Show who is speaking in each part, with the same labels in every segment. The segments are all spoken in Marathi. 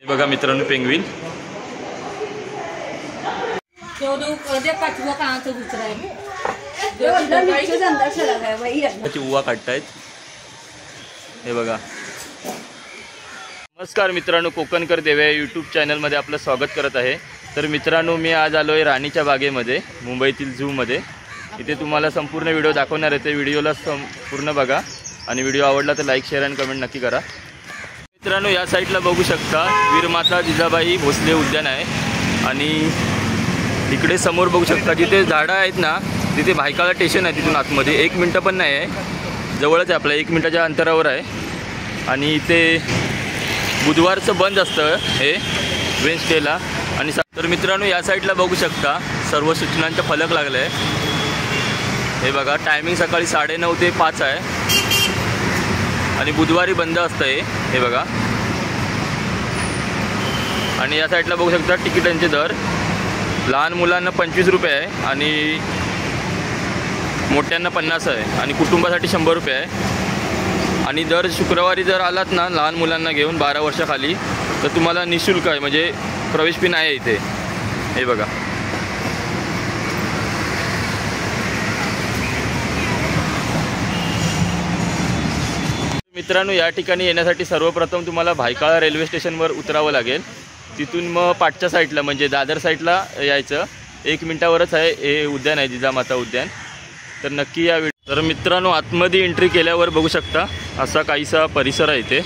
Speaker 1: बघा मित्रांनो पेंग्विन उवा काढतायत हे बघा। नमस्कार मित्रांनो, कोकणकर देव्या यूट्यूब चॅनलमध्ये आपलं स्वागत करत आहे। तर मित्रांनो मी आज आलो आहे राणीच्या बागेमध्ये, मुंबईतील झूमध्ये। इथे तुम्हाला संपूर्ण व्हिडिओ दाखवणार आहे, ते व्हिडिओला संपूर्ण बघा आणि व्हिडिओ आवडला तर लाईक शेअर आणि कमेंट नक्की करा। मित्रांनो या साईडला बघू शकता वीरमाता जिजाबाई भोसले उद्यान आहे आणि इकडे समोर बघू शकता जिथे झाडं आहेत ना तिथे भायखळा स्टेशन आहे, तिथून आतमध्ये 1 मिनिट पण नाही आहे, जवळच आहे, आपल्या 1 मिनिटाच्या अंतरावर आहे। आणि इथे बुधवारचं बंद असतं हे वेन्सडेला। आणि तर मित्रांनो या साईडला बघू शकता सर्व सूचनांचा फलक लागला आहे, हे बघा। टायमिंग सकाळी 9:30 ते 5 आहे आणि बुधवारी बंद असतं हे बघा। आणि या साईडला बघू शकता तिकिटांचे दर, लहान मुलांना 25 रुपये आहे आणि मोठ्यांना 50 आहे आणि कुटुंबासाठी 100 रुपये आहे। आणि दर शुक्रवारी जर आलात ना लहान मुलांना घेऊन 12 वर्षाखाली तर तुम्हाला निःशुल्क आहे, म्हणजे प्रवेश फी नाही आहे इथे, हे बघा। मित्रांनो या ठिकाणी येण्यासाठी सर्वप्रथम तुम्हाला भायखळा रेल्वे स्टेशनवर उतरावं लागेल, तिथून मग पाठच्या साईडला म्हणजे दादर साईडला यायचं। 1 मिनिटावरच आहे हे उद्यान आहे, जिजामाता उद्यान। तर नक्की या तर मित्रांनो आतमध्ये एंट्री केल्यावर बघू शकता असा काहीसा परिसर आहे इथे।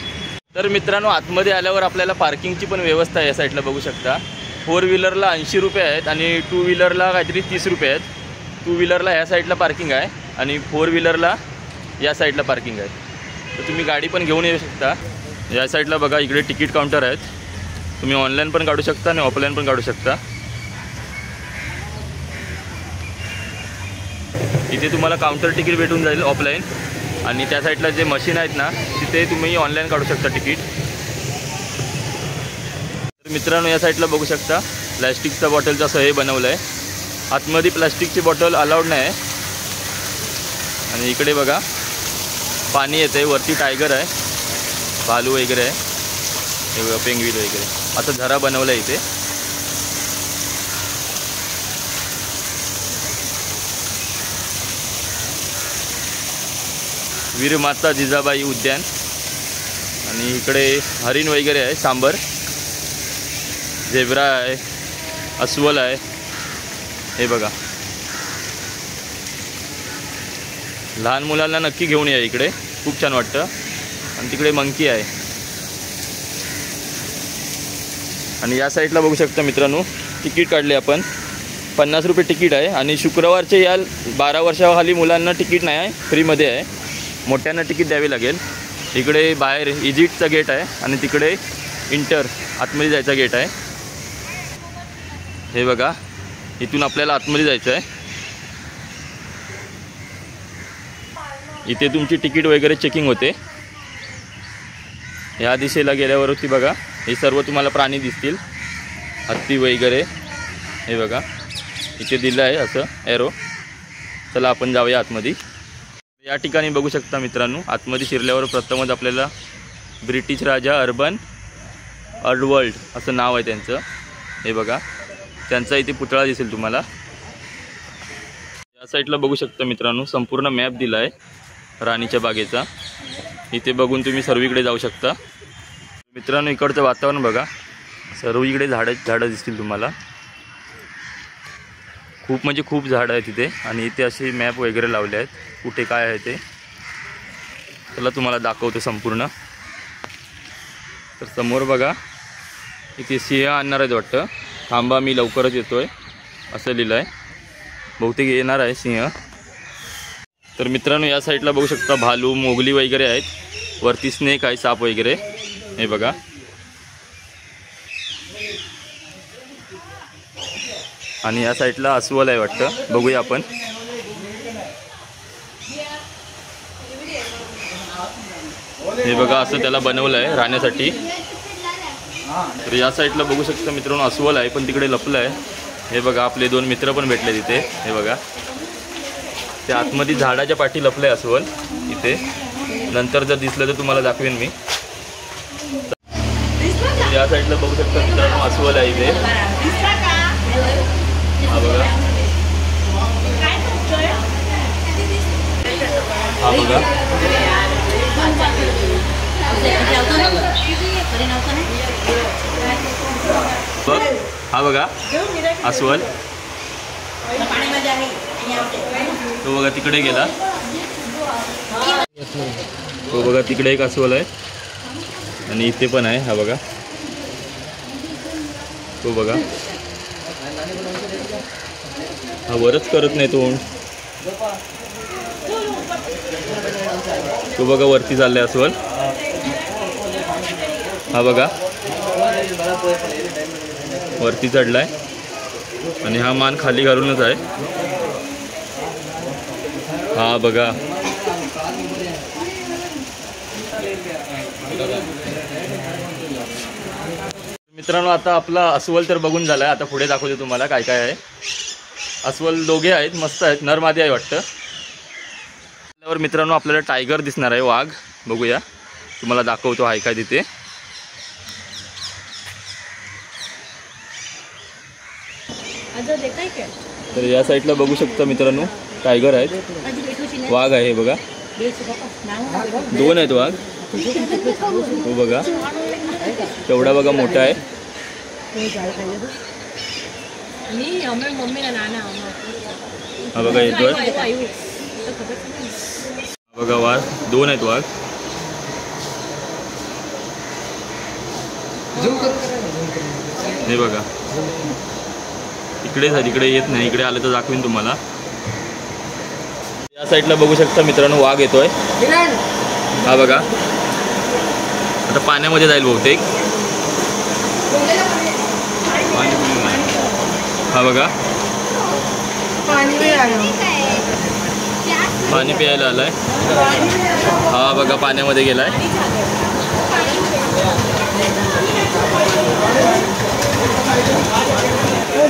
Speaker 1: तर मित्रांनो आतमध्ये आल्यावर आपल्याला पार्किंगची पण व्यवस्था आहे, या साईडला बघू शकता। 4 व्हीलरला 80 रुपये आहेत आणि 2 व्हीलरला काहीतरी 30 रुपये आहेत। 2 व्हीलरला ह्या साईडला पार्किंग आहे आणि 4 व्हीलरला या साईडला पार्किंग आहे, तर तुम्ही गाडी पण घेऊन येऊ शकता। या साईडला बघा इकडे तिकीट काउंटर आहेत, तुम्ही ऑनलाईन पण काढू शकता आणि ऑफलाईन पण काढू शकता। इथे तुम्हाला काउंटर तिकीट भेटून जाईल ऑफलाईन, आणि त्या साईडला जे मशीन आहेत ना तिथे तुम्ही ऑनलाईन काढू शकता तिकीट। तर मित्रांनो या साईडला बघू शकता प्लॅस्टिकच्या बॉटलचं असं हे बनवलं आहे, आतमध्ये प्लॅस्टिकची बॉटल अलाउड नाही आहे। आणि इकडे बघा पाणी येतं आहे, वरती टायगर आहे, भालू वगैरे आहे, हे बघा पेंग्विन वगैरे, असं झरा बनवला आहे इथे। वीरमाता जिजाबाई उद्यान। आणि इकडे हरिण वगैरे आहे, सांबर, झेब्रा आहे, अस्वल आहे, हे बघा। लहान मुलांना नक्की घेऊन या इकडे, खूप छान वाटतं। आणि तिकडे मंकी आहे। आणि या साईडला बघू शकता मित्रांनो तिकीट काढले आपण, 50 रुपये तिकीट आहे आणि शुक्रवारचे या 12 वर्षाखाली मुलांना तिकीट नाही आहे, फ्रीमध्ये आहे, मोठ्यांना तिकीट द्यावे लागेल। इकडे बाहेर इजिप्तचा गेट आहे आणि तिकडे इंटर आतमध्ये जायचा गेट आहे, हे बघा। इथून आपल्याला आतमध्ये जायचं आहे, इथे तुमची तिकीट वगैरे चेकिंग होते। ह्या दिशेला गेल्यावरती बघा हे सर्व तुम्हाला प्राणी दिसतील, हत्ती वगैरे, हे बघा इथे दिलं आहे असं एरो। चला आपण जाऊया आतमध्ये। या ठिकाणी बघू शकता मित्रांनो आतमध्ये शिरल्यावर प्रथमच आपल्याला ब्रिटिश राजा अर्बन अडवर्ल्ड असं नाव आहे त्यांचं, हे बघा त्यांचा इथे पुतळा दिसेल तुम्हाला। या साईडला बघू शकता मित्रांनो संपूर्ण मॅप दिला आहे राणीच्या बागेचा, इथे बघून तुम्ही सर्वीकडे जाऊ शकता। मित्रांनो इकडचं वातावरण बघा, सर्व इकडे झाडं दिसतील तुम्हाला, खूप म्हणजे खूप झाडं आहेत तिथे। आणि इथे असे मॅप वगैरे लावले आहेत कुठे काय आहे ते, चला तुम्हाला दाखवतो संपूर्ण। तर समोर बघा इथे सिंह आणणार आहेत वाटतं, थांबा मी लवकरच येतोय असं लिहिलं आहे, बहुतेक येणार आहे सिंह। तर मित्रांनो या साईडला बघू शकता भालू मोगली वगैरे आहेत, वरती स्नेक आहे, साप वगैरे, हे बघा। आणि या साईडला अस्वल आहे वाटतं, बघूया आपण। हे बघा असं त्याला बनवलं आहे राहण्यासाठी. तर या साईडला बघू शकता मित्रांनो अस्वल आहे, पण तिकडे लपलं आहे. हे बघा आपले 2 मित्र पण भेटले तिथे. हे बघा ते आतमध्ये झाडाच्या पाठी लपलं आहे अस्वल इथे. नंतर जर दिसलं तर तुम्हाला दाखवेन मी. या साईडला बघू शकता मित्रांनो अस्वल आहे इथे. हा बघा, हा बघा, बघ हा बघा अस्वल. तो बघा तिकडे गेला. तो बघा तिकडे एक अस्वल आहे आणि इथे पण आहे. हा बघा तो बघा, हा वरच करत नाही तो. तो बघा वरती चाललाय अस्वल. हा बघा वरती चढलाय आणि हा मान खाली घालूनच आहे. हा बघा मित्रांनो आता आपला अस्वल तर बघून झालाय. आता पुढे दाखवते तुम्हाला काय काय आहे. अस्वल दोघे आहेत, मस्त आहेत, नर मादी आहे वाटतं. त्यावर मित्रांनो आपल्याला टायगर दिसणार आहे, वाघ. बघूया, तुम्हाला दाखवतो आहे काय तिथे. तर या साईडला बघू शकता मित्रांनो टायगर आहेत, वाघ आहे. बघा 2 आहेत वाघ. हो बघा तेवढा बघा मोठा आहे. हा बघा येतोय. बघा वाघ 2 आहेत वाघ. हे बघा इकडेच आहे, तिकडे येत नाही. इकडे आलं तर दाखवीन तुम्हाला. या साईडला बघू शकता मित्रांनो वाघ येतोय. हा बघा आता पाण्यामध्ये जाईल बहुतेक. हा बघा पाणी प्यायला आलाय. हा बघा पाण्यामध्ये गेलाय.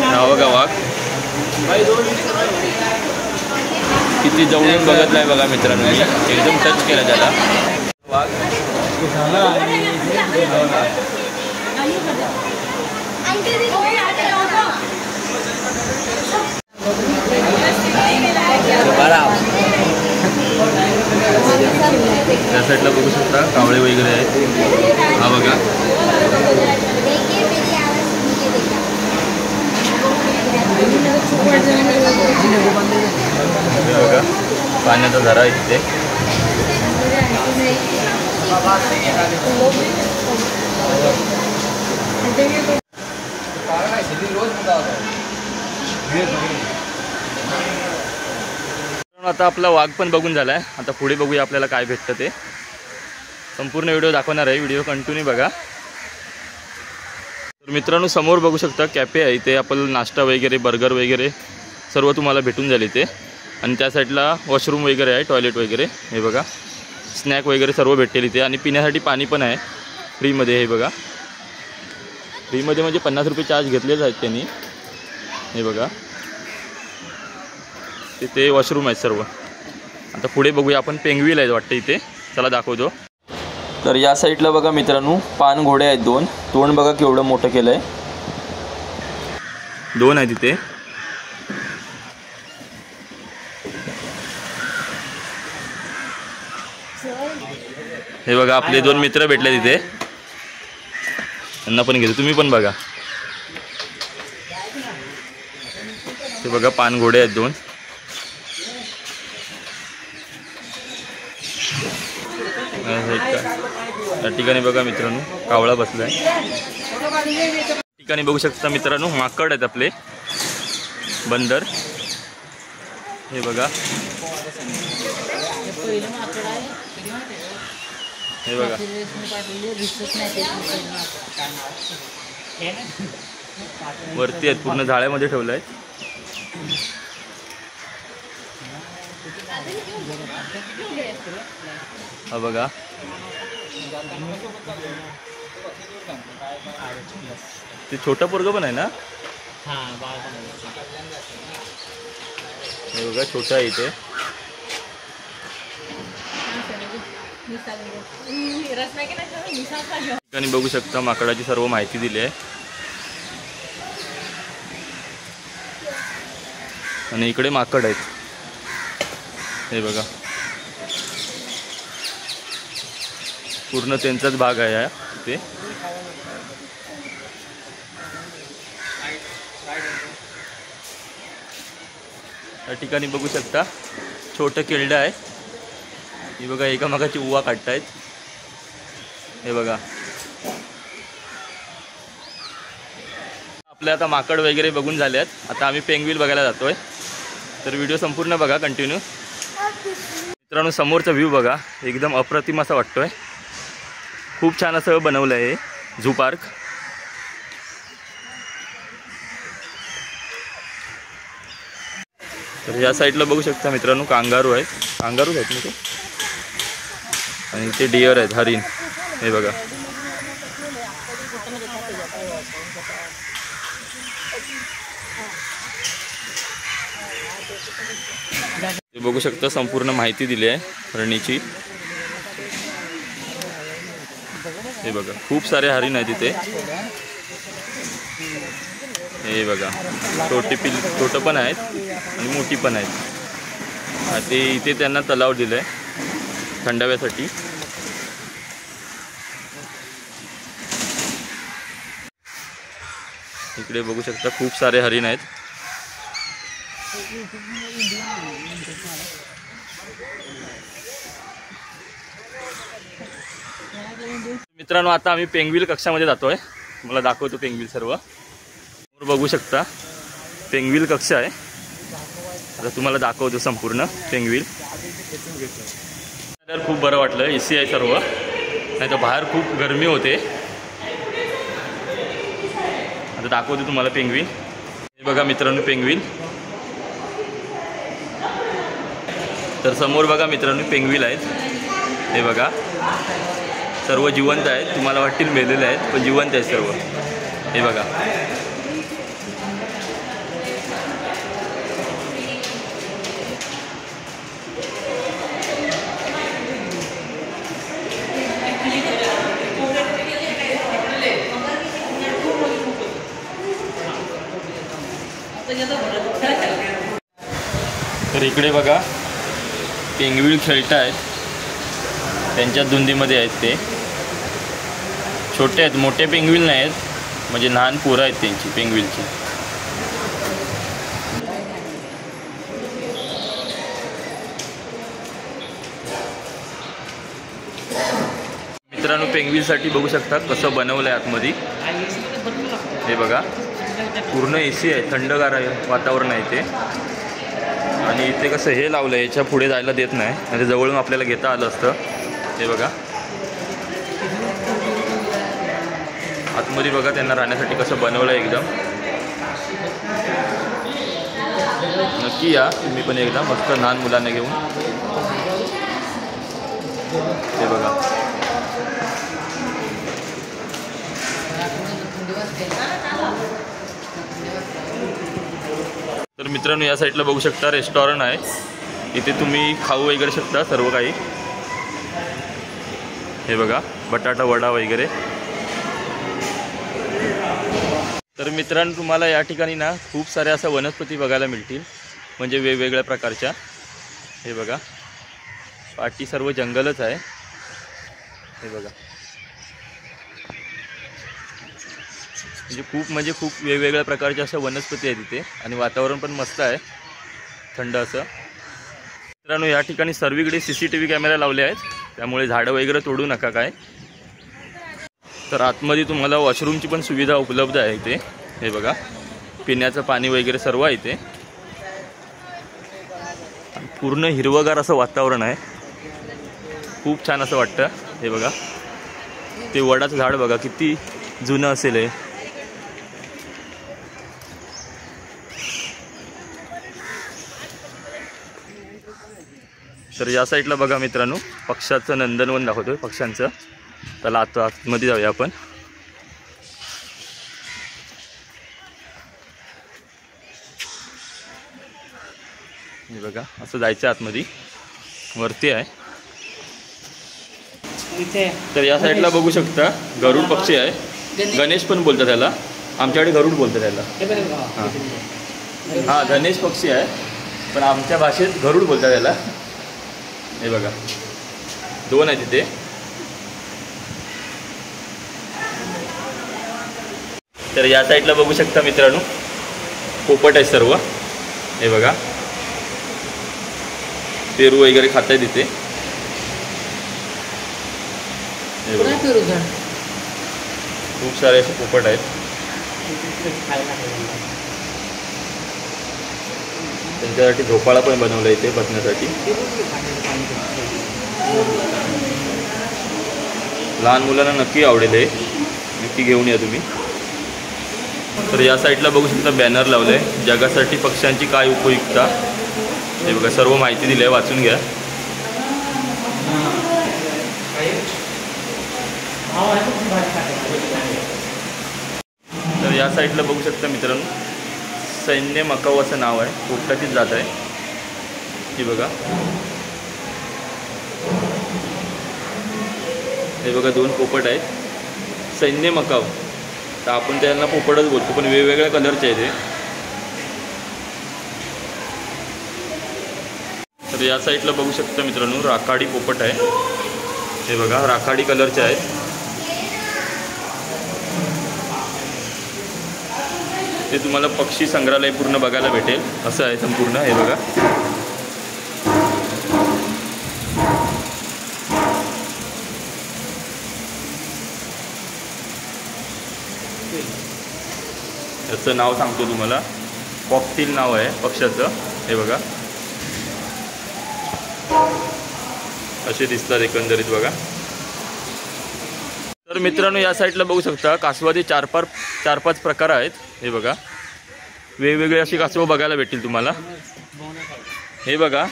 Speaker 1: हा बघा वाघ किती जवळून बघतलाय बघा मित्रांनो. एकदम टच केला त्याला वाघ. त्या साईडला बघू शकता कावळे वगैरे आहेत. हा बघा बघा पाण्याचा झरा आहे तिथे. आता आपला वाघ पण बघून झालाय. आता पुढे बघूया आपल्याला काय भेटतं ते. संपूर्ण व्हिडिओ दाखवणार आहे, व्हिडिओ कंटिन्यू बघा. तर मित्रांनो समोर बघू शकता कॅफे आहे. इथे आपल्याला नाश्ता वगैरे बर्गर वगैरे सर्व तुम्हाला भेटून जाईल इथे. आणि त्या साईडला वॉशरूम वगैरे आहे, टॉयलेट वगैरे. हे बघा स्नॅक वगैरे सर्व भेटेल इथे. आणि पिण्यासाठी पाणी पण आहे फ्रीमध्ये. हे बघा फ्रीमध्ये म्हणजे 50 रुपये चार्ज घेतलेच आहेत त्यांनी. हे बघा तिथे वॉशरूम आहेत सर्व. आता पुढे बघूया आपण. पेंग्विल आहेत वाटतं इथे, चला दाखवतो. तर या साईडला बघा मित्रांनो पान घोडे आहेत 2. तोंड बघा केवढं मोठं केलं आहे. 2 आहेत तिथे. हे बघा आपले 2 मित्र भेटले तिथे, त्यांना पण घेतो. तुम्ही पण बघा. ते बघा पान घोडे आहेत 2. या ठिकाणी बघा मित्रांनो कावळा बसलाय. ठिकाणी बघू शकता मित्रांनो माकड आहेत आपले, बंदर. हे बघा हे बघा वरती आहेत, पूर्ण जाळ्यामध्ये ठेवलं आहे. हा बघा ते छोटा पोरग पण आहे ना? हे बघा छोटा आहे इथे. ठिकाणी बघू शकता माकडाची सर्व माहिती दिली आहे. आणि इकडे माकड आहेत. हे बघा पूर्ण त्यांचाच भाग आहे इथे. या ठिकाणी बघू शकता छोटं केल्ड आहे. हे बघा एकामेकाची उवा काढतायत. हे बघा आपल्या आता माकड वगैरे बघून झाले आहेत. आता आम्ही पेंग्विल बघायला जातोय. तर व्हिडिओ संपूर्ण बघा कंटिन्यू. मित्रांनो समोरचा व्ह्यू बघा एकदम अप्रतिम असा वाटतोय. खूप छान असं बनवलं आहे झू पार्क. तर या साईडला बघू शकता मित्रांनो कांगारू आहेत. कांगारूच आहेत ना ते. आणि इथे डिअर आहेत, हरिण. हे बघा हे बघू शकता संपूर्ण माहिती दिली आहे हरणीची. हे बघा खूप सारे हरिण आहेत इथे. हे बघा छोटं पण आहेत आणि मोठी पण आहेत. ते इथे त्यांना तलाव दिलाय थंडाव्यासाठी. इकडे बघू शकता खूप सारे हरिण आहेत. मित्रांनो आता आम्ही पेंग्विल कक्षामध्ये जातोय. मला दाखवतो पेंग्विल सर्व. बघू शकता पेंग्विल कक्ष आहे. आता तुम्हाला दाखवतो संपूर्ण पेंग्विल. तर खूप बरं वाटलं. AC आहे सर्व, नाही तर बाहेर खूप गरमी होते. आता दाखवतो तुम्हाला पेंग्विल. हे बघा मित्रांनो पेंग्विल. तर समोर बघा मित्रांनो पेंग्विल आहेत. हे बघा सर्व जिवंत आहेत. तुम्हाला वाटतील मेलेले आहेत पण जिवंत आहेत सर्व. हे बघा तर इकडे बघा पेंग्विल खेळत आहेत. त्यांच्या धुंदीमध्ये आहेत ते. छोटे आहेत, मोठे पेंग्विल नाही आहेत. म्हणजे लहान पोरं आहेत त्यांची पेंग्विलची. मित्रांनो पेंग्विलसाठी बघू शकता कसं बनवलं आहे आतमध्ये. हे बघा पूर्ण AC आहे, थंडगार आहे वातावरण आहे ते. आणि इथे कसं हे लावलं आहे, याच्या पुढे जायला देत नाही, म्हणजे जवळून आपल्याला घेता आलं असतं. हे बघा आतमध्ये बघा त्यांना राहण्यासाठी कसं बनवलं आहे एकदम. नक्की या तुम्ही पण एकदा मस्त लहान मुलांना घेऊन. हे बघा तर मित्रांनो या साईडला बघू शकता रेस्टॉरंट आहे. इथे तुम्ही खाऊ वगैरे शकता सर्व काही. हे बघा बटाटा वडा वगैरे. तर मित्रांनो तुम्हाला या ठिकाणी ना खूप साऱ्या अशा वनस्पती बघायला मिळतील, म्हणजे वेगवेगळ्या प्रकारच्या. हे बघा पाठी सर्व जंगलच आहे. हे बघा म्हणजे खूप वेगवेगळ्या प्रकारच्या अशा वनस्पती आहेत इथे. आणि वातावरण पण मस्त आहे, थंड असं. मित्रांनो या ठिकाणी सर्वीकडे CCTV कॅमेरा लावले आहेत, त्यामुळे झाडं वगैरे तोडू नका काय. तर आतमध्ये तुम्हाला वॉशरूमची पण सुविधा उपलब्ध आहे इथे. हे बघा पिण्याचं पाणी वगैरे सर्व आहे इथे. पूर्ण हिरवगार असं वातावरण आहे, खूप छान असं वाटतं. हे बघा ते वडाचं झाड बघा किती जुनं असेल हे. तर या साईडला बघा मित्रांनो पक्ष्याचं नंदनवन दाखवतोय, पक्ष्यांचं. चला आता आतमध्ये जाऊया आपण. हे बघा असं जायचं आतमध्ये, वरती आहे. तर या साईडला बघू शकता गरुड पक्षी आहे, गणेश पण बोलतात त्याला, आमच्याकडे गरुड बोलतात त्याला. हां गणेश पक्षी आहे पण आमच्या भाषेत गरुड बोलतात त्याला. हे बघा 2 आहे तिथे. तर या साईडला बघू शकता मित्रांनो पोपट आहे सर्व. हे बघा पेरू वगैरे खात आहे तिथे. खूप सारे असे पोपट आहेत. त्यांच्यासाठी झोपाळा पण बनवला इथे बसण्यासाठी. लहान मुलांना नक्की आवडेल हे, नक्की घेऊन या तुम्ही. तर या साईडला बघू शकता बॅनर लावलं आहे, जगासाठी पक्ष्यांची काय उपयुक्तता. हे बघा सर्व माहिती दिली आहे, वाचून घ्या. तर या साईडला बघू शकता मित्रांनो सैन्य मकाऊ असं नाव आहे, पोपटाचीच जात आहे. ही बघा हे बघा 2 पोपट आहेत सैन्य मकाऊ. तर आपण त्यांना पोपटच बोलतो पण वेगवेगळ्या कलरचे आहेत ते. तर या साईडला बघू शकता मित्रांनो राखाडी पोपट आहे. हे बघा राखाडी कलरचे आहेत. ते तुम्हाला पक्षी संग्रहालय पूर्ण बघायला भेटेल असं आहे संपूर्ण. हे बघा याचं नाव सांगतो तुम्हाला, कॉकटेल नाव आहे पक्ष्याचं. हे बघा असे दिसतात एकंदरीत बघा. तर मित्रांनो या साईडला बघू शकता कासवाचे 4-5 प्रकार आहेत. हे बघा वेगवेगळे अशी कासवं बघायला भेटतील तुम्हाला. हे बघा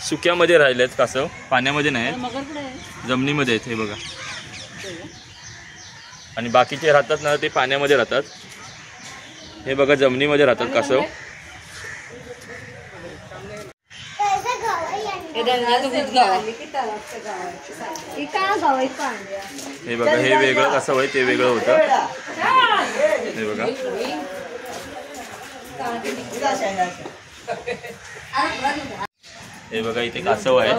Speaker 1: सुक्यामध्ये राहिले आहेत कासव, पाण्यामध्ये नाही आहेत, जमिनीमध्ये आहेत. हे बघा आणि बाकीचे राहतात ना ते पाण्यामध्ये राहतात. हे बघा जमिनीमध्ये राहतात कासव. हे बघा हे वेगळं कासव आहे, ते वेगळं होतं. हे बघा हे बघा इथे कासव आहे,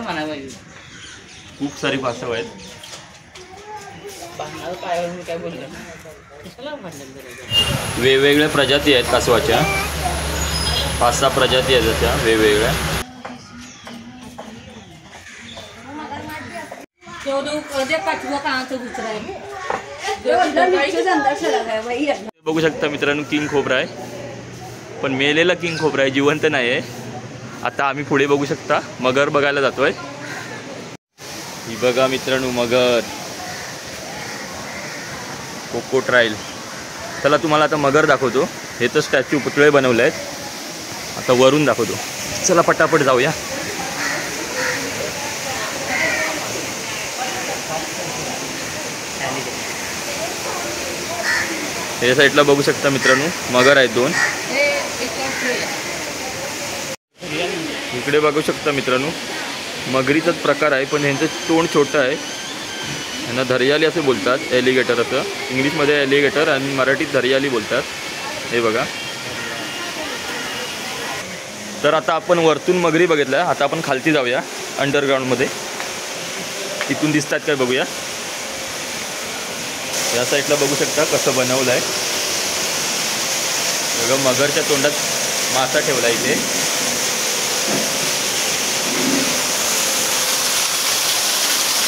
Speaker 1: खूप सारी कासव आहेत. वेगवेगळ्या प्रजाती आहेत कासवाच्या, 5-6 प्रजाती आहेत त्याच्या वेगवेगळ्या. बघू शकता मित्रांनो किंग खोबरा आहे, पण मेलेला किंग खोबरा आहे, जिवंत नाही आहे. आता आम्ही पुढे बघू शकता मगर बघायला जातोय. ही बघा मित्रांनो मगर, कोकोट्राईल. चला तुम्हाला आता मगर दाखवतो. हे तर स्टॅच्यू पुतळे बनवले आहेत, आता वरून दाखवतो. चला पटापट जाऊया. हे साईडला बघू शकता मित्रांनो मगर आहेत 2. इकडे बघू शकता मित्रांनो मगरीचाच प्रकार आहे, पण ह्यांचं तोंड छोटं आहे. यांना धरियाली असे बोलतात, एलिगेटर असं. इंग्लिशमध्ये एलिगेटर आणि मराठीत धरियाली बोलतात. हे बघा. तर आता आपण वरतून मगरी बघितल्या, आता आपण खालती जाऊया अंडरग्राऊंडमध्ये, तिथून दिसतात काय बघूया. या साईडला बघू शकता कसं बनवलं आहे. बघा मगरच्या तोंडात मासा ठेवला इथे.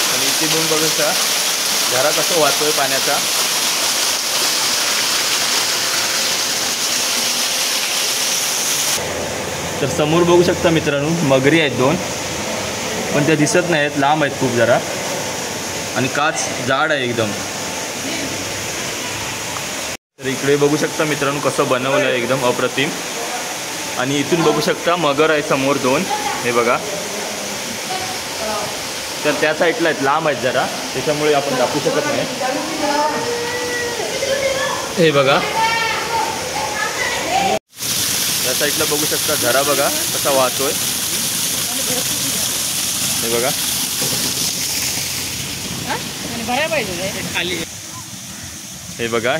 Speaker 1: आणि इथे दोन बघू शकता झरा कसं वाहतोय पाण्याचा. तर समोर बघू शकता मित्रांनो मगरी आहेत 2, पण त्या दिसत नाही आहेत, लांब आहेत खूप जरा, आणि काच जाड आहे एकदम. तर इकडे बघू शकता मित्रांनो कसं बनवलं आहे, एकदम अप्रतिम. आणि इथून बघू शकता मगर आहे समोर 2. हे बघा तर त्या साईडला आहेत, लांब आहेत जरा, त्याच्यामुळे आपण दाखवू शकत नाही. हे बघा त्या साईडला बघू शकता, झरा बघा कसा वाहतोय. हे बघा हे बघा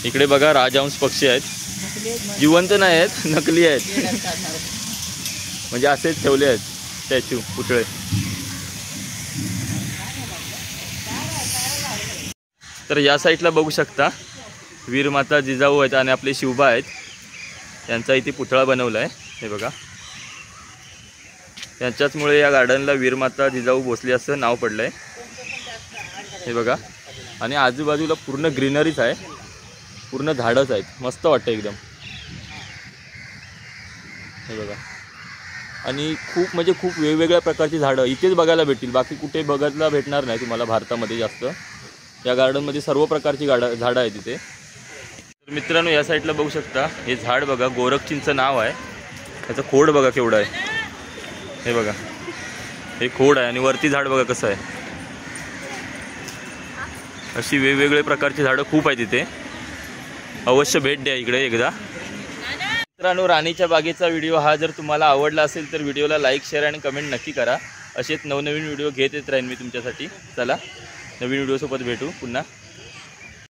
Speaker 1: इकडे बघा राजहंस पक्षी आहेत, जिवंत नाही आहेत, नकली आहेत. म्हणजे असेच ठेवले आहेत स्टॅच्यू, पुतळे. तर या साईडला बघू शकता वीरमाता जिजाऊ आहेत आणि आपले शिवबा आहेत, त्यांचा इथे पुतळा बनवला आहे. हे बघा त्यांच्याचमुळे या गार्डनला वीरमाता जिजाऊ भोसले असं नाव पडलं आहे. हे बघा आणि आजूबाजूला पूर्ण ग्रीनरीच आहे, पूर्ण झाडच आहेत, मस्त वाटतं एकदम. हे बघा आणि खूप म्हणजे खूप वेगवेगळ्या प्रकारची झाडं इथेच बघायला भेटतील, बाकी कुठे बघायला भेटणार नाही तुम्हाला भारतामध्ये जास्त. या गार्डनमध्ये सर्व प्रकारची झाडं आहेत इथे. तर मित्रांनो या साईडला बघू शकता, हे झाड बघा गोरखचिंच नाव आहे, त्याचं खोड बघा केवढं आहे. हे बघा हे खोड आहे आणि वरती झाड बघा कसं आहे. अशी वेगवेगळे प्रकारची झाडं खूप आहेत इथे, अवश्य भेट द्या इकडे एकदा. मित्रांनो राणीच्या बागेचा व्हिडिओ हा जर तुम्हाला आवडला असेल तर व्हिडिओला लाईक, शेअर आणि कमेंट नक्की करा. असेच नवनवीन व्हिडिओ घेत येत राहीन मी तुमच्यासाठी. चला नवीन व्हिडिओसोबत भेटू पुन्हा.